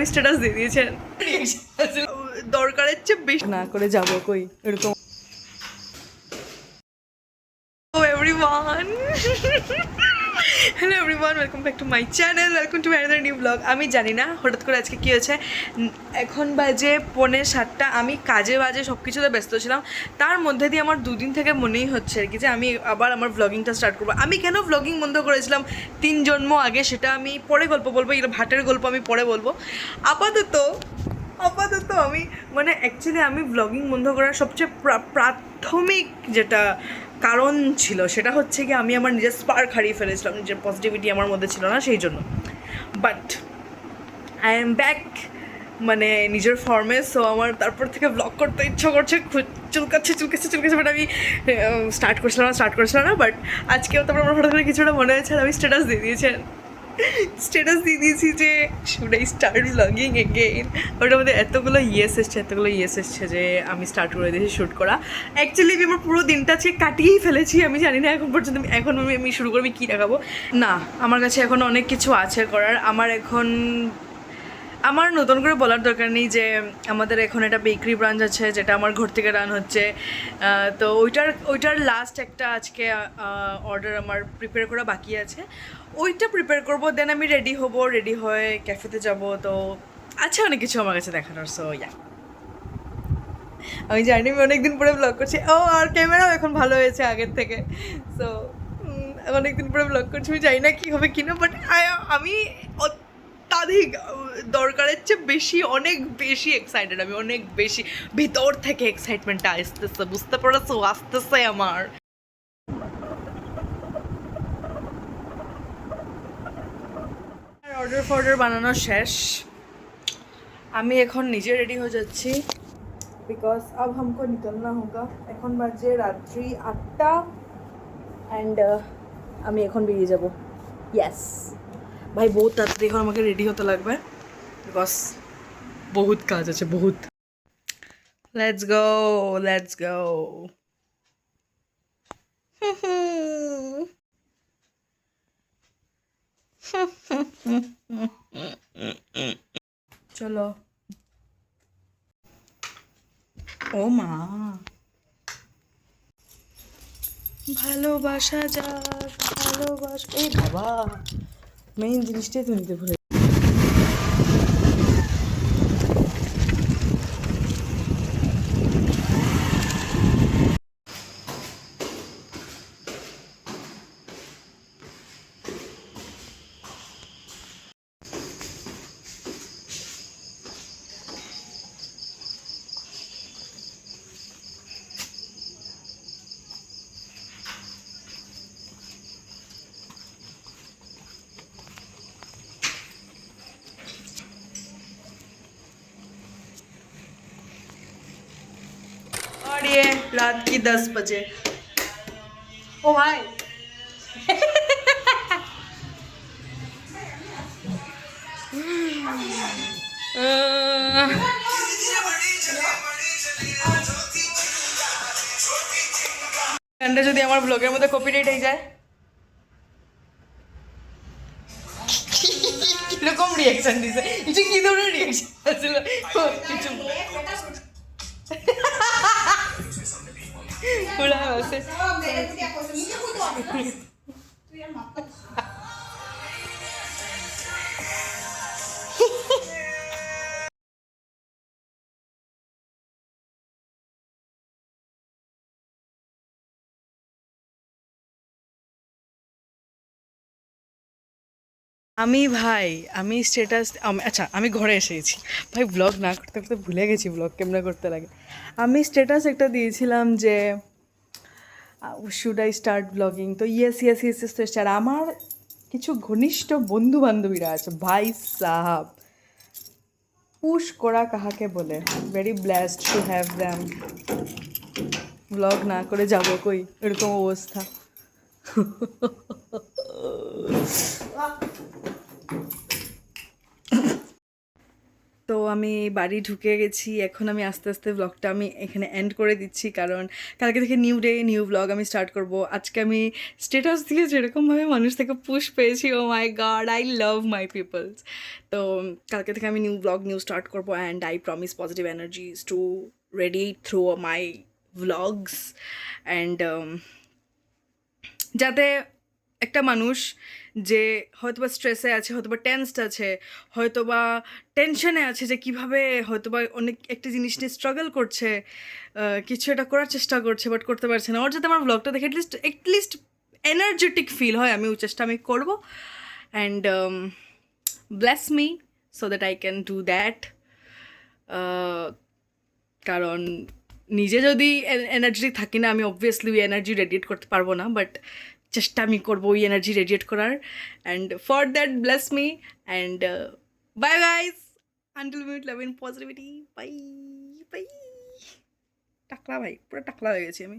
আমি স্ট্যাটাস দিয়ে দিয়েছেন দরকারের চেয়ে বেশি না করে যাবো কই এরকম। Hello everyone, welcome back to my channel, welcome to another new blog. আমি জানি না হঠাৎ করে আজকে কী হয়েছে, এখন বাজে 6:45। আমি কাজে বাজে সব কিছুতে ব্যস্ত ছিলাম, তার মধ্যে দিয়ে আমার দুদিন থেকে মনেই হচ্ছে আর কি যে আমি আবার আমার ভ্লগিংটা স্টার্ট করবো। আমি কেন ভ্লগিং বন্ধ করেছিলাম 3 জন্ম আগে, সেটা আমি পরে গল্প বলবো, এগুলো ভাটের গল্প আমি পরে বলবো। আপাতত আমি মানে অ্যাকচুয়ালি আমি ভ্লগিং বন্ধ করার সবচেয়ে প্রাথমিক যেটা কারণ ছিল সেটা হচ্ছে কি আমি আমার নিজের স্পার্ক হারিয়ে ফেলেছিলাম, নিজের পজিটিভিটি আমার মধ্যে ছিল না সেই জন্য। বাট আই এম ব্যাক মানে নিজের ফর্মে। সো আমার তারপর থেকে ব্লগ করতে ইচ্ছা করছে, চুলকাচ্ছে বাট আমি স্টার্ট করছিলাম না। বাট আজকেও তারপর আমার হঠাৎ করে কিছুটা মনে হয়েছে, আমি স্ট্যাটাস দিয়ে দিয়েছি যে should I start blogging again. ওটার মধ্যে এতগুলো ইয়েস এসছে যে আমি স্টার্ট করে দিয়েছি শ্যুট করা। অ্যাকচুয়ালি আমি আমার পুরো দিনটা আজকে কাটিয়েই ফেলেছি। আমি জানি না এখন পর্যন্ত আমি শুরু করবি কী দেখাবো। না, আমার কাছে এখন অনেক কিছু আছে করার। আমার নতুন করে বলার দরকার নেই যে আমাদের এখন একটা বেকারি ব্রাঞ্চ আছে যেটা আমার ঘর থেকে রান হচ্ছে। তো ওইটার লাস্ট একটা আজকে অর্ডার আমার প্রিপেয়ার করা বাকি আছে, ওইটা প্রিপেয়ার করবো। দেন আমি রেডি হয়ে ক্যাফেতে যাব। তো আছে অনেক কিছু আমার কাছে দেখানোর। সো ইয়া, আমি জানি আমি অনেকদিন পরে ব্লগ করছি। আর ক্যামেরাও এখন ভালো হয়েছে আগের থেকে। সো অনেকদিন পরে ব্লগ করছি, আমি জানি না কী হবে কিনা, বাট আমি অত্যাধিক দরকারের চেয়ে বেশি অনেক বেশি এক্সাইটেড। আমি অনেক বেশি ভিতর থেকে এক্সাইটমেন্টটা আসতেছে, বুঝতে পারছো? আসতেছে আমার। অর্ডার বানানো শেষ, আমি এখন নিজে রেডি হয়ে যাচ্ছি বিকজ अब हमको निकलना होगा। এখন বাজে রাত্রি 8টা অ্যান্ড আমি এখন বেরিয়ে যাব। ইয়েস ভাই, বহুত তাড়াতাড়ি এখন আমাকে রেডি হতে লাগবে বিকজ বহুত কাজ আছে, বহুত। Let's go. চলো। ও মা, ভালোবাসা এই বাবা, মেইন জিনিসটাই তো নিতে ভুলে। और ये रात की 10 बजे। ओ भाई গানটা যদি আমার ব্লগের মধ্যে কপিরাইট হয়ে যায়, কিরকম রিয়াকশন দিছে, কিছু কি ধরনের রিয়াকশন আসলে কিছু পুরা আছে। আমি স্ট্যাটাস, আচ্ছা আমি ঘরে এসেছি ভাই, ব্লগ না করতে করতে ভুলে গেছি ব্লগ কেমনে করতে লাগে। আমি স্ট্যাটাস একটা দিয়েছিলাম যে শুড আই স্টার্ট ব্লগিং। তো ইয়েস তো এসছে। আর আমার কিছু ঘনিষ্ঠ বন্ধু বান্ধবীরা আছে, ভাই সাহাব, পুশ করা কাহাকে বলে, very blessed to have them. Blog না করে যাবো কই এরকম অবস্থা। তো আমি বাড়ি ঢুকে গেছি, এখন আমি আস্তে আস্তে ব্লগটা আমি এখানে এন্ড করে দিচ্ছি, কারণ কালকে থেকে নিউ ডে নিউ ব্লগ আমি স্টার্ট করব। আজকে আমি স্টেটাস দিয়ে যেরকমভাবে মানুষ থেকে পুশ পেয়েছি, oh my god, I love my peoples. তো কালকে থেকে আমি নিউ ব্লগ নিউ স্টার্ট করবো, and I promise positive energies to radiate through my vlogs, and যাতে একটা মানুষ যে হয়তোবা স্ট্রেসে আছে, হয়তোবা টেন্সড আছে, হয়তোবা টেনশনে আছে, যে কিভাবে হয়তোবা অনেক একটা জিনিস নিয়ে স্ট্রাগল করছে, কিছু একটা করার চেষ্টা করছে বাট করতে পারছে না, ওর যাতে আমার ব্লগটা দেখে অ্যাটলিস্ট এনার্জেটিক ফিল হয়, আমি ওই চেষ্টা আমি করবো। And bless me so that I can do that. কারণ নিজে যদি এনার্জি থাকি না, আমি অবভিয়াসলি ওই এনার্জি রেডিয়েট করতে পারবো না, বাট চেষ্টা আমি করবো ওই এনার্জি রেডিয়েট করার। And for that bless me, and bye guys, until meet love in positivity, bye bye. টাকলা ভাই, পুরো টাকলা হয়ে গেছি আমি।